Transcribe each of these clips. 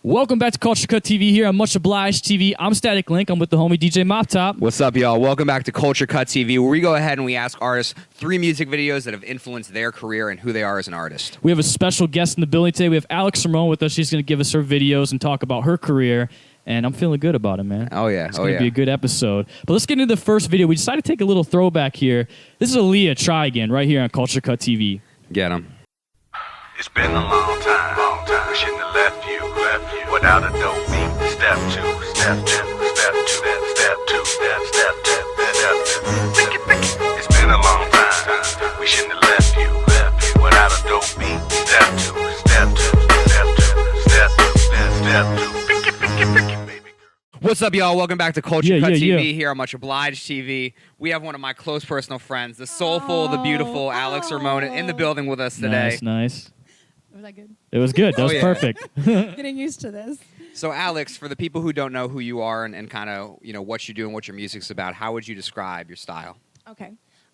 Welcome back to Culture Cut TV here on Much Obliged TV. I'm Static Link. I'm with the homie DJ Mop Top. What's up, y'all? Welcome back to Culture Cut TV, where we go ahead and we ask artists 3 music videos that have influenced their career and who they are as an artist. We have a special guest in the building today. We have Alex Ramone with us. She's going to give us her videos and talk about her career. And I'm feeling good about it, man. Oh, yeah. It's going to be a good episode. But let's get into the first video. We decided to take a little throwback here. This is Aaliyah, Try Again, right here on Culture Cut TV. Get him. It's been a long time. Shouldn't have left you without a dope beat. Step 2, step 2, step 2, step 2, step 2. It's been a long time. We shouldn't have left you without a dope beat. Step 2, step 2, step 2, step 2, step 2. What's up, y'all? Welcome back to Culture Cut TV yeah. here on Much Obliged TV. We have one of my close personal friends, the soulful, the beautiful Alex Ramone, in the building with us today. Nice. Was that good? It was good. That was yeah. perfect. Getting used to this. So, Alex, for the people who don't know who you are and kind of what you do and what your music's about, how would you describe your style? Okay.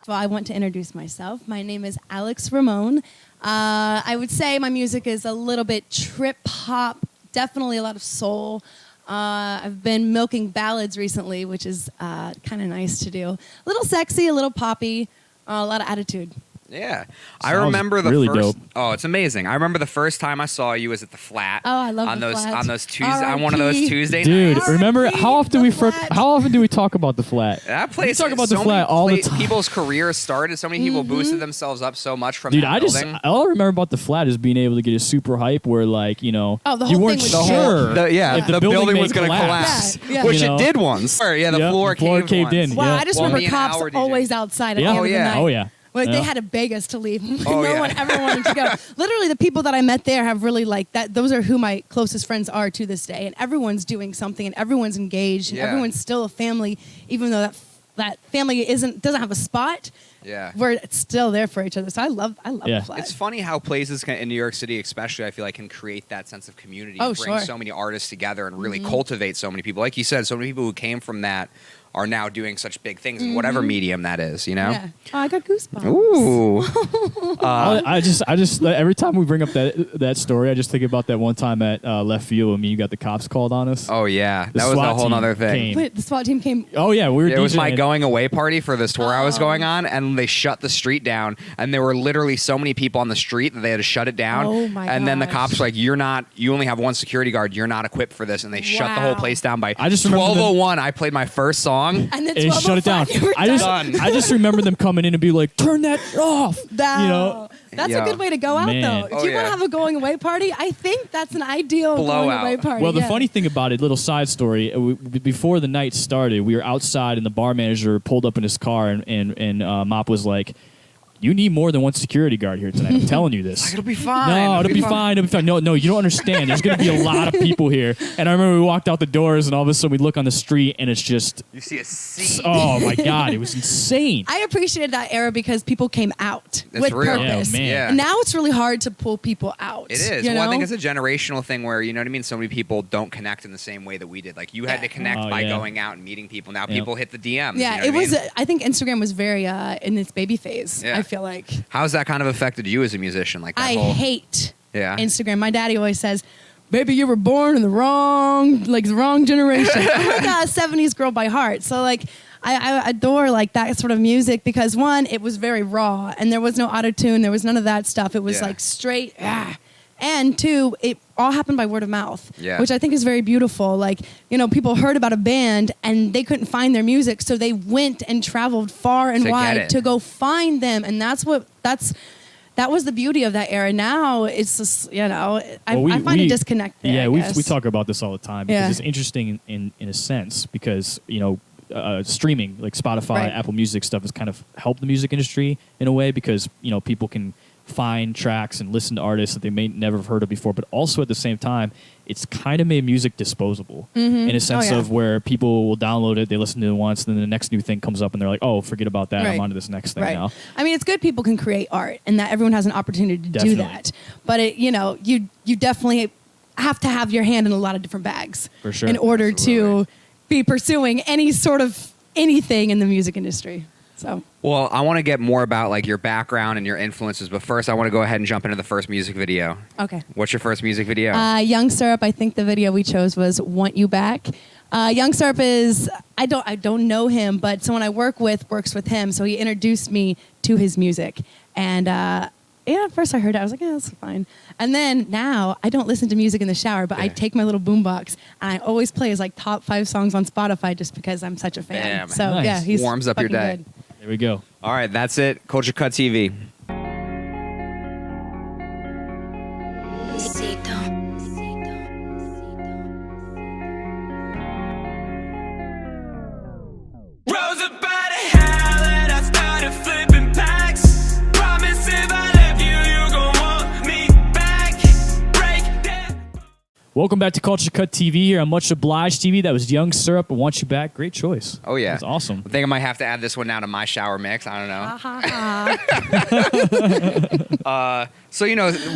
Well, I want to introduce myself. My name is Alex Ramone. I would say my music is a little bit trip hop, definitely a lot of soul. I've been milking ballads recently, which is kind of nice to do. A little sexy, a little poppy, a lot of attitude. Yeah. I Sounds remember the really first dope. Oh, it's amazing. I remember the first time I saw you was at the Flat. Oh, I love on the those Flat. on those Tuesday on one of those R.I.P. Tuesday Dude, nights. remember R.I.P. how often The how often do we talk about the Flat? That place We talk about so the Flat many all the time. People's careers started. So many people boosted themselves up so much from Dude, that building. all I remember about the Flat is being able to get a super hype where, like, Oh, the you whole weren't thing was sure if the the building may was going to collapse, Yeah. which You it know? did once. Yeah, the Yep, floor the floor caved once. in. Wow, Yeah. I just Well, me remember and cops Howard always DJ. outside at Yeah. the end Oh, of the yeah. night. Oh, yeah. Like Yeah. they had to beg us to leave. Oh, No yeah. one ever wanted to go. Literally, the people that I met there have really that. Those are who my closest friends are to this day, and everyone's doing something, and everyone's engaged, and Yeah. everyone's still a family, even though that family doesn't have a spot. Yeah. We're still there for each other. So I love Yeah. the Flat. It's funny how places in New York City, especially, I feel like, can create that sense of community. Oh, and bring sure. so many artists together and really cultivate so many people. Like you said, so many people who came from that are now doing such big things in whatever medium that is. Yeah. Oh, I got goosebumps. Ooh. I just every time we bring up that story, I just think about that one time at Left Field. I mean, you got the cops called on us. Oh yeah, The that was SWAT a whole team other thing. came. Wait, the SWAT team came. Oh yeah, we were. It was my DJing. going away party for this tour I was Oh. going on, and they shut the street down. And there were literally so many people on the street that they had to shut it down. Oh, my And then the gosh. cops were like, you only have one security guard. You're not equipped for this. And they shut the whole Wow. place down by I just remember 12:01. I played my first song. And then And it shut it down. 12:05, you were done. I just remember them coming in and be like, "Turn that off." That's Yeah. a good way to go out, Man. though. If Oh, you want yeah. to have a going away party, I think that's an ideal Blowout. going away party. Well, the yeah. funny thing about it, little side story, before the night started, we were outside and the bar manager pulled up in his car and Mop was like, "You need more than one security guard here tonight. I'm telling you this." It'll be fine. No, it'll be fine. It'll be fine. No, you don't understand. There's going to be a lot of people here. And I remember we walked out the doors, and all of a sudden we look on the street, and it's just, You see a sea. oh my God, it was insane. I appreciated that era because people came out It's with real. purpose. Yeah, man. Yeah. And now it's really hard to pull people out. It is. You Well, I know? think it's a generational thing where, you know what I mean? So many people don't connect in the same way that we did. Like, you had Yeah. to connect Oh, by yeah. going out and meeting people. Now Yeah. people hit the DMs. yeah, you know it what I was. mean? I think Instagram was very in its baby phase. Yeah. I feel like How's that kind of affected you as a musician? Like that I whole... hate Yeah. Instagram. My daddy always says, "Baby, you were born in the wrong generation." I'm like a '70s girl by heart, so like I adore like that sort of music because one, it was very raw and there was no auto-tune, there was none of that stuff. It was Yeah. like straight. And two, it all happened by word of mouth, Yeah. which I think is very beautiful. Like, people heard about a band and they couldn't find their music, so they went and traveled far and To get wide it. to go find them, and that was the beauty of that era. Now it's just, I find a disconnect there. Yeah, I we guess. talk about this all the time because Yeah. it's interesting in a sense because, streaming like Spotify, Right. Apple Music stuff has kind of helped the music industry in a way because, people can find tracks and listen to artists that they may never have heard of before, but also at the same time, it's kind of made music disposable in a sense yeah. of where people will download it, they listen to it once, then the next new thing comes up and they're like, oh, forget about that, Right. I'm on to this next thing Right. now. I mean, it's good people can create art and that everyone has an opportunity to Definitely. do that. But you definitely have to have your hand in a lot of different bags For sure. in order Absolutely. to be pursuing any sort of anything in the music industry. So. Well, I want to get more about like your background and your influences, but first I want to go ahead and jump into the first music video. Okay. What's your first music video? Young Syrup. I think the video we chose was "Want You Back." Young Syrup is I don't know him, but someone I work with works with him, so he introduced me to his music. And at first I heard it, I was like, yeah, that's fine. And then now I don't listen to music in the shower, but I take my little boombox and I always play his like top 5 songs on Spotify just because I'm such a fan. Bam. So Nice. yeah, he's Warms up your fucking day. good. There we go. All right, that's it. Culture Cut TV. Rose up by the hell and I started flipping packs. Promise if I left you, you gon' want me back. Break that. Welcome back to Culture Cut TV here on Much Obliged TV. That was Young Syrup. I Want You Back. Great choice. Oh, yeah. That's awesome. I think I might have to add this one now to my shower mix. I don't know. So,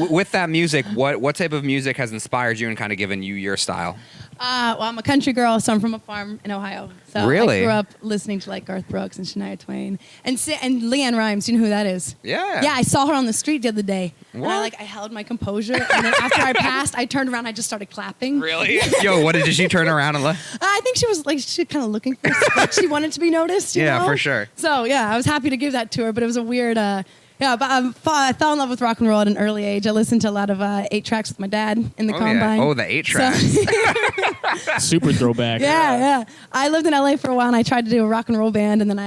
with that music, what type of music has inspired you and kind of given you your style? Well, I'm a country girl, so I'm from a farm in Ohio. So Really? I grew up listening to like Garth Brooks and Shania Twain and Leanne Rimes. You know who that is? Yeah. Yeah, I saw her on the street the other day, and What? I held my composure. And then after I passed, I turned around, I just started clapping. Really? Yo, what did she turn around and look? I think she was kind of looking for, like she wanted to be noticed. You Yeah, know? for sure. So yeah, I was happy to give that to her, but it was a weird. Yeah, but I fell in love with rock and roll at an early age. I listened to a lot of 8-tracks with my dad in the combine. Yeah. Oh, the 8-tracks. Super throwback. Yeah. I lived in LA for a while, and I tried to do a rock and roll band, and then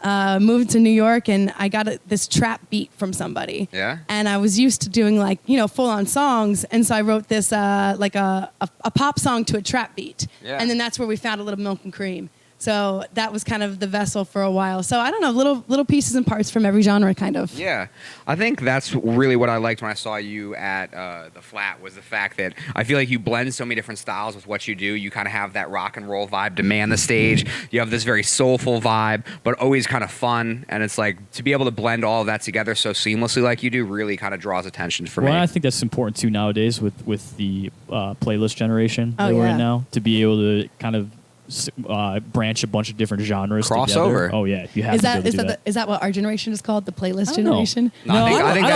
I moved to New York, and I got this trap beat from somebody. Yeah. And I was used to doing full-on songs, and so I wrote this like a pop song to a trap beat. Yeah. And then that's where we found a little Milk and Cream. So that was kind of the vessel for a while. So I don't know, little pieces and parts from every genre, kind of. Yeah, I think that's really what I liked when I saw you at the Flat was the fact that I feel like you blend so many different styles with what you do. You kind of have that rock and roll vibe to man the stage. You have this very soulful vibe, but always kind of fun. And it's like to be able to blend all of that together so seamlessly like you do really kind of draws attention for me. Well, I think that's important too nowadays with the playlist generation that we're yeah. in now, to be able to kind of branch a bunch of different genres Crossover. together. Oh yeah, you have Is to that be able to do that. is that what our generation is called? The playlist don't know. generation? No, I think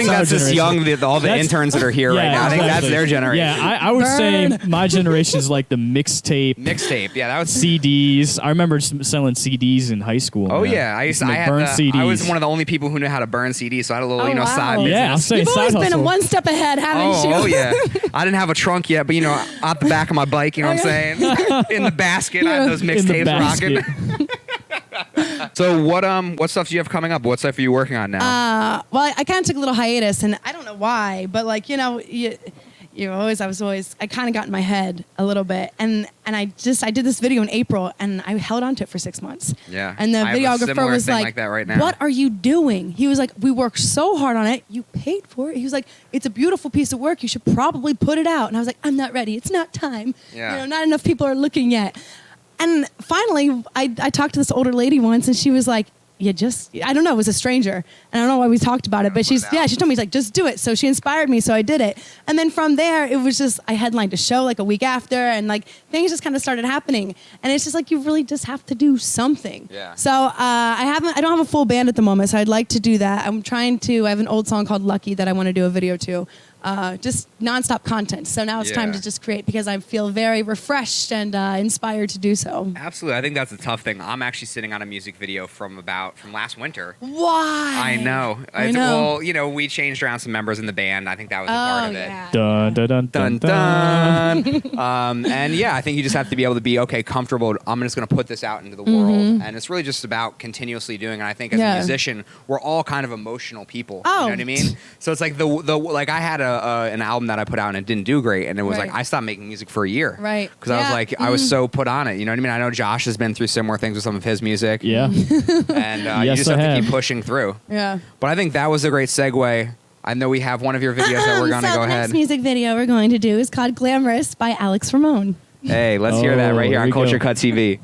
that's just young. All the That's- interns that are here right Yeah, now. I think that's exactly. their generation. Yeah, I would say my generation is like the mixtape. Mixtape. Yeah, that was. CDs. I remember selling CDs in high school. Oh man. yeah, I make had burn CDs. I was CDs. one of the only people who knew how to burn CDs, so I had a little Oh, wow. side business. Yeah, I'm saying You've side always been hustle. one step ahead, haven't you? Oh yeah. I didn't have a trunk yet, but out the back of my bike, you know what I'm saying? In the basket, I had those In the mixtapes basket. rocking. So what stuff do you have coming up? What stuff are you working on now? Well, I kind of took a little hiatus, and I don't know why, but I kind of got in my head a little bit, and I did this video in April, and I held on to it for 6 months. Yeah. And the I have a videographer similar was thing like, like that right now. "What are you doing?" He was like, "We worked so hard on it. You paid for it." He was like, "It's a beautiful piece of work. You should probably put it out." And I was like, "I'm not ready. It's not time. Yeah. Not enough people are looking yet." And finally, I talked to this older lady once, and she was like, I don't know, it was a stranger. And I don't know why we talked about it, but she told me, like, just do it. So she inspired me, so I did it. And then from there, it was just, I headlined a show like a week after, and like things just kind of started happening. And it's just like, you really just have to do something. Yeah. So I don't have a full band at the moment, so I'd like to do that. I have an old song called Lucky that I want to do a video to. Just nonstop content. So now it's time to just create because I feel very refreshed and inspired to do so. Absolutely. I think that's a tough thing. I'm actually sitting on a music video from last winter. Why? I know. I know. Well, we changed around some members in the band. I think that was a part of it. Yeah. Dun, dun, dun, Dun dun, dun. And yeah, I think you just have to be able to be comfortable. I'm just going to put this out into the world, and it's really just about continuously doing. And I think as a musician, we're all kind of emotional people. Oh. You know what I mean? So it's like like I had an album that I put out and it didn't do great, and it was Right. like I stopped making music for a year. Right. Because I was like I was so put on it. You know what I mean? I know Josh has been through similar things with some of his music. Yeah. And you Yes, just I have to have. keep pushing through. Yeah. But I think that was a great segue. I know we have one of your videos that we're going to so go the ahead. next music video we're going to do is called Glamorous by Alex Ramone. Hey, let's hear that Oh, right here here on we Culture go. Cut TV.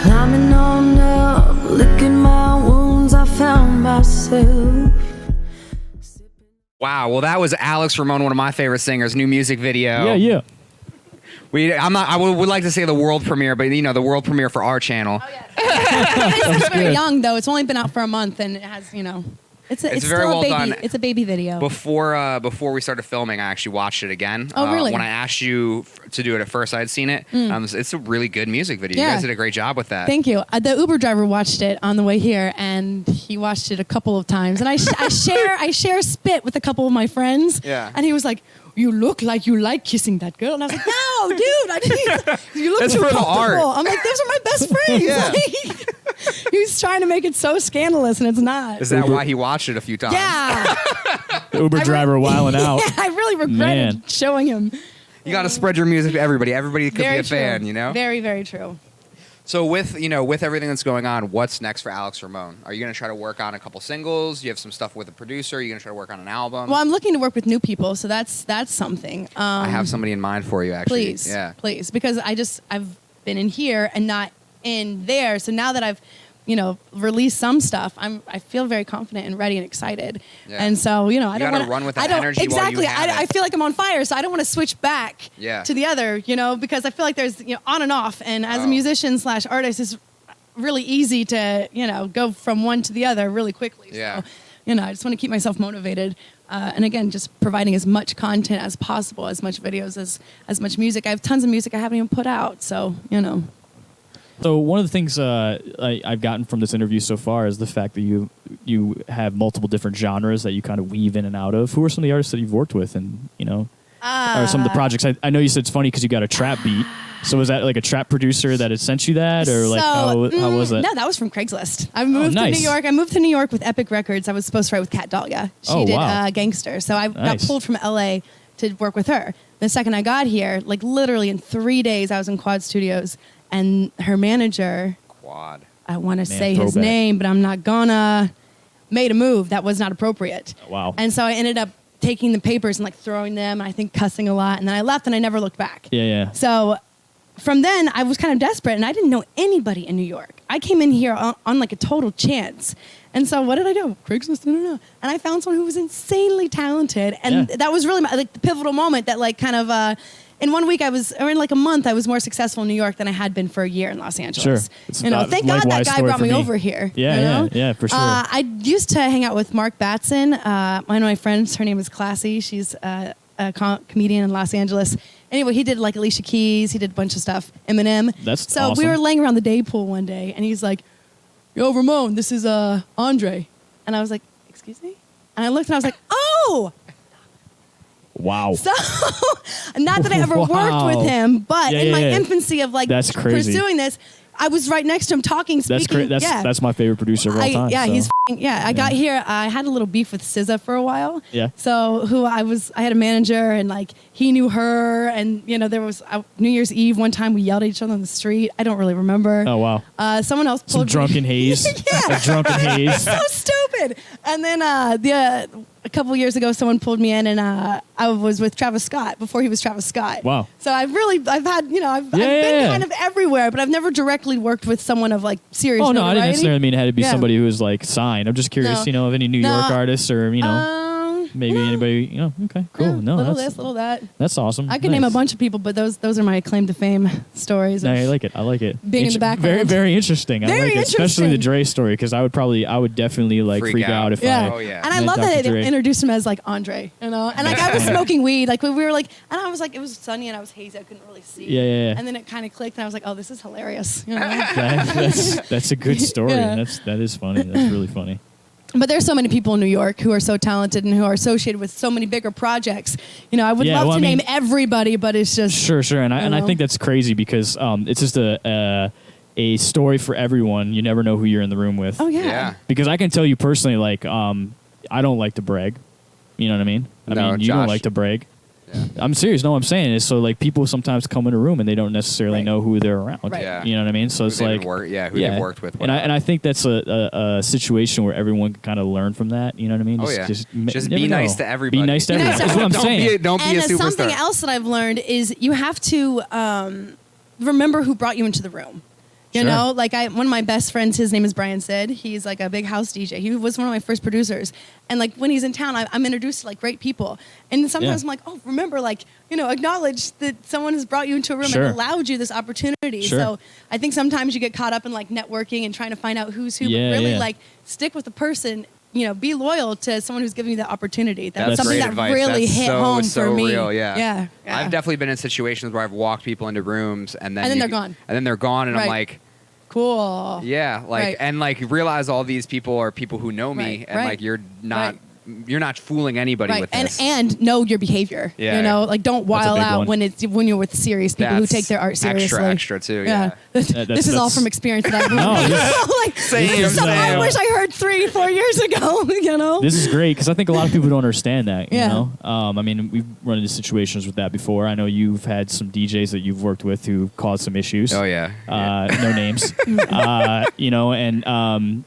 Climbing on up, licking my wounds I found by myself. Wow. Well, that was Alex Ramone, one of my favorite singers. New music video. Yeah. I would like to say the world premiere, but the world premiere for our channel. Oh, yeah. It's very good. young, though. It's only been out for a month, and it has, it's very still well a baby. done. It's a baby video. Before we started filming, I actually watched it again. Oh, really? When I asked you to do it at first, I had seen it. It's a really good music video. Yeah. You guys did a great job with that. Thank you. The Uber driver watched it on the way here, and he watched it a couple of times. And I share spit with a couple of my friends. Yeah. And he was like, "You look like you like kissing that girl." And I was like, "No, dude, I didn't. You look That's too for the comfortable." art. I'm like, "Those are my best friends." Yeah. He was trying to make it so scandalous, and it's not. Is that why he watched it a few times? Yeah. The Uber driver wilding out. Yeah, I really regretted Man. showing him. You got to spread your music to everybody. Everybody could Very be a fan, true. Very, very true. So with everything that's going on, what's next for Alex Ramone? Are you going to try to work on a couple singles? You have some stuff with a producer? Are you going to try to work on an album? Well, I'm looking to work with new people, so that's something. I have somebody in mind for you, actually. Please, because I've been in here and not in there. So now that I've released some stuff, I feel very confident and ready and excited. Yeah. And so I You don't gotta want to run with that I don't energy while you exactly. have I it. feel like I'm on fire, so I don't want to switch back to the other. Because I feel like there's on and off, and as a musician / artist, it's really easy to go from one to the other really quickly. Yeah. So I just want to keep myself motivated. And again, just providing as much content as possible, as much videos, as much music. I have tons of music I haven't even put out. So, So one of the things I've gotten from this interview so far is the fact that you have multiple different genres that you kind of weave in and out of. Who are some of the artists that you've worked with, and or some of the projects? I know you said it's funny because you got a trap beat. So was that like a trap producer that had sent you that, or like how was it? No, that was from Craigslist. I moved to nice. New York. I moved to New York with Epic Records. I was supposed to write with Kat Dahlia. She did wow. Gangster. So I got Nice. pulled from LA to work with her. The second I got here, like literally in 3 days, I was in Quad Studios, and her manager, Quad. I want to Man, say his throwback. name, but I'm not gonna, made a move that was not appropriate. Wow. And so I ended up taking the papers and like throwing them, and I think cussing a lot, and then I left and I never looked back. Yeah. So from then, I was kind of desperate, and I didn't know anybody in New York. I came in here on like a total chance. And so what did I do? Craigslist, and I found someone who was insanely talented. And that was really the pivotal moment that like kind of, in 1 week or in like a month, I was more successful in New York than I had been for a year in Los Angeles. Sure. It's Thank God that likewise guy story brought for me me. over here. Yeah, for sure. I used to hang out with Mark Batson. One of my friends, her name is Classy. She's a comedian in Los Angeles. Anyway, he did like Alicia Keys. He did a bunch of stuff. Eminem. That's so awesome. we were laying around the day pool one day, and he's like, "Yo, Ramone, this is Andre." And I was like, "Excuse me?" And I looked, and I was like, "Oh!" Wow. So, not that I ever worked Wow. with him, but Yeah, in my yeah. infancy of like That's crazy. pursuing this, I was right next to him talking, speaking. That's my favorite producer of all time. Yeah, so. he's I got here. I had a little beef with SZA for a while. Yeah. So I had a manager, and like he knew her, and there was New Year's Eve one time we yelled at each other on the street. I don't really remember. Oh wow. Someone else Some pulled me- drunken haze. Yeah. A drunken haze. So stupid. And then a couple years ago, someone pulled me in, and I was with Travis Scott before he was Travis Scott. Wow. So I've had I've been kind of everywhere, but I've never directly worked with someone of like serious. Oh no, I didn't notoriety. necessarily mean it had to be Yeah. somebody who was like signed. I'm just curious, No. of any New No. York artists or maybe no. anybody. Okay, cool. Yeah, No, little that's this, little that. that's awesome. I could name a Nice. bunch of people, but those are my claim to fame stories. No, of- I like it. I like it. Being in the background. Very, very interesting. I Very like it, especially the interesting. Dre story, because I would definitely like Freak freak out. out if Yeah. I. Oh, yeah. And I met love that Dr. they Dre. introduced him as like Andre, and like I was smoking weed, like we were like, and I was like, it was sunny and I was hazy, I couldn't really see. Yeah. And then it kind of clicked, and I was like, oh, this is hilarious. That's a good story. Yeah. That is funny. That's really funny. But there's so many people in New York who are so talented and who are associated with so many bigger projects. I would Yeah, love well, to I mean- name everybody, but it's just Sure, and I know. think that's crazy because it's just a story for everyone. You never know who you're in the room with. Oh yeah. Yeah. Because I can tell you personally, like, I don't like to brag. You know what I mean? I No, mean, you don't Josh- like to brag. Yeah. I'm serious. No, I'm saying is so like people sometimes come in a room and they don't necessarily Right. know who they're around. Right. Yeah. You know what I mean? So it's like who they've worked with. and I think that's a situation where everyone can kind of learn from that. You know what I mean? Oh, yeah. Just never be nice know. to everybody. Be nice to Be everyone. nice to That's what I'm saying. Don't be a And something superstar. else that I've learned is you have to remember who brought you into the room. You Sure. know, like one of my best friends, his name is Brian Sid. He's like a big house DJ. He was one of my first producers. And like when he's in town, I'm introduced to like great people. And then sometimes Yeah. I'm like, oh, remember, like, you know, acknowledge that someone has brought you into a room Sure. and allowed you this opportunity. Sure. So I think sometimes you get caught up in like networking and trying to find out who's who, Yeah, but really yeah. like stick with the person. You know, be loyal to someone who's giving you the opportunity. That's That's something great that advice. really That's hit so, home so for me. real, yeah. Yeah. I've definitely been in situations where I've walked people into rooms and then they're gone. And then they're gone, and I'm Right. like, Cool. yeah, like Right. and like realize all these people are people who know me, Right, and right, like you're not right. you're not fooling anybody Right, with and this. and know your behavior. Yeah. You know, like don't That's a wild big out one. when you're with serious people who That's take their art seriously. extra too. Yeah. This is all that's- from experience that I've No, learned. this- like, Same, this is something I same. wish I heard 3-4 years ago. You know. This is great because I think a lot of people don't understand that. You Yeah. know, I mean, we've run into situations with that before. I know you've had some DJs that you've worked with who caused some issues. Oh yeah. No names. You know, and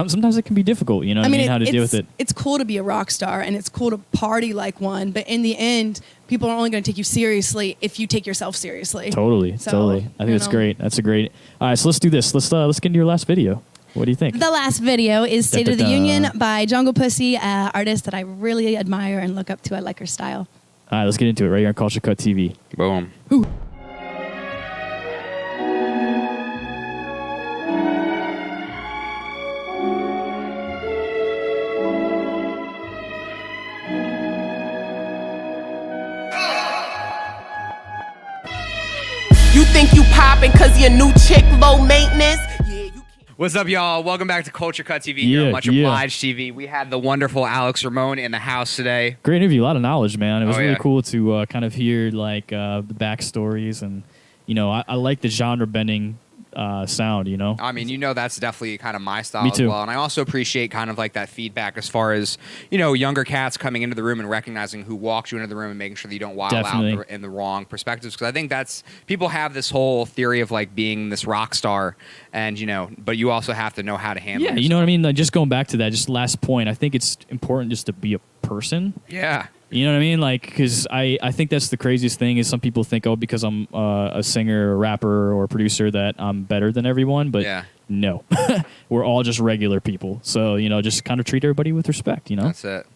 sometimes it can be difficult. You know, what I mean, how to deal with it. It's cool to be a rock star and it's cool to party like one, but in the end, people are only going to take you seriously if you take yourself seriously. Totally, So, totally. I think you that's know. great. That's a great. All right, so let's do this. Let's get into your last video. What do you think? The last video is State of the Da-da-da. Union by Jungle Pussy, artist that I really admire and look up to. I like her style. All right, let's get into it right here on Culture Cut TV. Boom. You think you poppin' cause your new chick low maintenance? Yeah, you can't. What's up, y'all? Welcome back to Culture Cut TV here Yeah, on Much yeah. Obliged TV. We had the wonderful Alex Ramone in the house today. Great interview, a lot of knowledge, man. It was Oh, really yeah. cool to kind of hear like the backstories, and you know, I like the genre bending sound. You know, I mean, you know, that's definitely kind of my style Me as too. well. And I also appreciate kind of like that feedback as far as, you know, younger cats coming into the room and recognizing who walked you into the room and making sure that you don't wild Definitely. out in the wrong perspectives. Because I think that's, people have this whole theory of like being this rock star and, you know, but you also have to know how to handle yeah, it. you know what I mean. Like, just going back to that, just last point. I think it's important just to be a person. Yeah. You know what I mean? Like, because I think that's the craziest thing is some people think, oh, because I'm a singer, or rapper, or a producer, that I'm better than everyone. But Yeah. no, we're all just regular people. So, you know, just kind of treat everybody with respect, you know? That's it.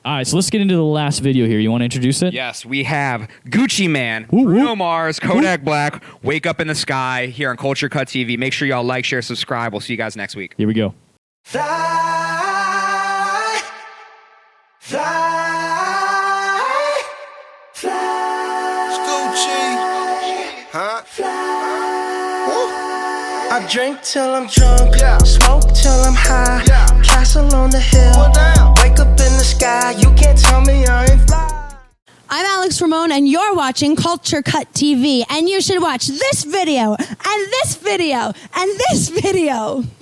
All right, so let's get into the last video here. You want to introduce it? Yes, we have Gucci Man, Woo, woo. Bruno Mars, Kodak Black, Wake Up in the Sky here on Culture Cut TV. Make sure y'all like, share, subscribe. We'll see you guys next week. Here we go. Fly, fly, fly. Gucci, huh? I drink till I'm drunk, smoke till I'm high. Castle on the hill, wake up in the sky. You can't tell me I ain't fly. I'm Alex Ramone, and you're watching Culture Cut TV, and you should watch this video, and this video, and this video.